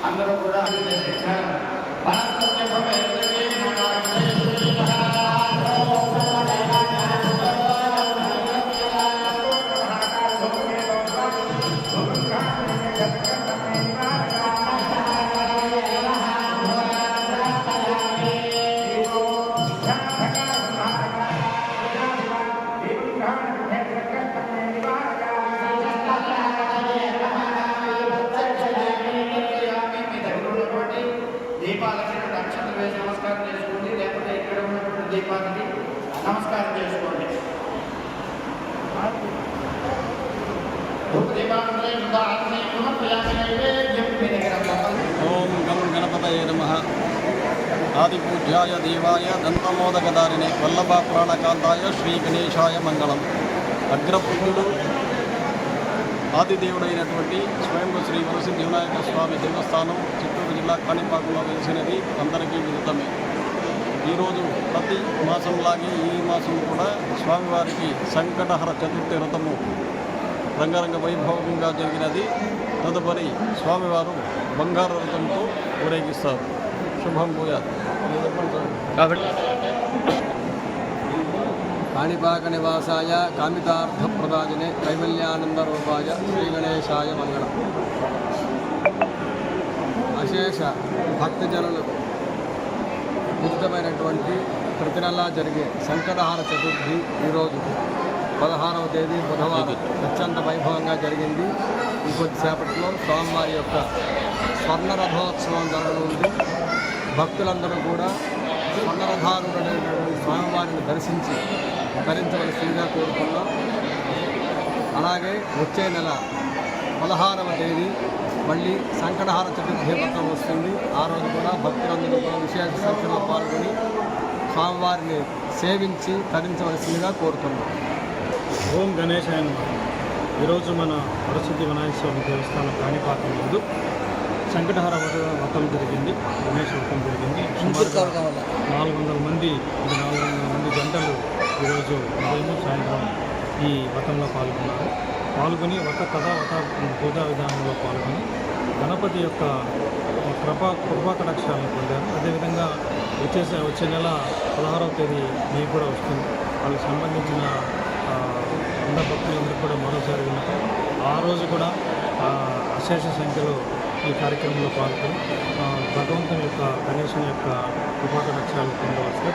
అందరూ కూడా దీపాలకి అక్షతలు వేసి నమస్కారం చేసుకోండి, లేకపోతే ఇక్కడ ఉన్నటువంటి దీపానికి నమస్కారం చేసుకోండి. ఓం గం గణపతయే నమః. ఆదిపూజ్యాయ దేవాయ దంతమోదకదారిణే వల్లభ ప్రాణకాంతాయ శ్రీ గణేశాయ మంగళం. అగ్రపుత్రుడు ఆదిదేవుడైనటువంటి స్వయంభూ శ్రీ వరసిద్ధి వినాయక స్వామి దేవస్థానం చిత్తూరు జిల్లా కాణిపాకంలో వెలిసినది అందరికీ విదితమే. ఈరోజు ప్రతి మాసంలాగే ఈ మాసం కూడా స్వామివారికి సంకటహర చతుర్థి వ్రతము రంగరంగ వైభవంగా జరిగినది. తదుపరి స్వామివారు బంగారు రథంతో ఊరేగిస్తారు. శుభం భూయాత్. కాణిపాక నివాసాయ కామితార్థప్రదాయనే కైవల్యానందరూపాయ శ్రీ గణేశాయ మంగళం. అశేష భక్తజనులకు ఉచితమైనటువంటి ప్రతి నెలా జరిగే సంకటహార చతుర్థి ఈరోజు 16వ తేదీ బుధవారం అత్యంత వైభవంగా జరిగింది. ఇంకొద్దిసేపట్లో స్వామివారి యొక్క స్వర్ణరథోత్సవం జరగనుంది. భక్తులందరూ కూడా స్వర్ణరథారుడైనటువంటి స్వామివారిని దర్శించి ధరించవలసిందిగా కోరుకున్నాం. అలాగే వచ్చే నెల 16వ తేదీ మళ్ళీ సంకటహార చతుర్థి వ్రతం వస్తుంది. ఆ రోజు కూడా భక్తులందరూ కూడా విశేష సంఖ్యలో పాల్గొని స్వామివారిని సేవించి ధరించవలసిందిగా కోరుతున్నాం. ఓం గణేశాయ నమః. ఈరోజు మన వరసిద్ధి వినాయక స్వామి దేవస్థానం కాణిపాకం ముందు సంకటహార వ్రతం జరిగింది. గణేష వ్రతం జరిగింది. 400 మంది జంటలు ఈరోజు ఉదయం సాయంత్రం ఈ వ్రతంలో పాల్గొని వ్రత పూజా విధానంలో పాల్గొని గణపతి యొక్క కృపా కటాక్షాలను పొందారు. అదేవిధంగా వచ్చే నెల 16వ తేదీ మీకు కూడా వస్తుంది. వాళ్ళకి సంబంధించిన అందరు భక్తులందరూ కూడా మరోసారి వినటం, ఆ రోజు కూడా అశేష సంఖ్యలో ఈ కార్యక్రమంలో పాల్గొని భగవంతుని యొక్క గణేశుని యొక్క కృపా కటాక్షాలు పొందవలసిగా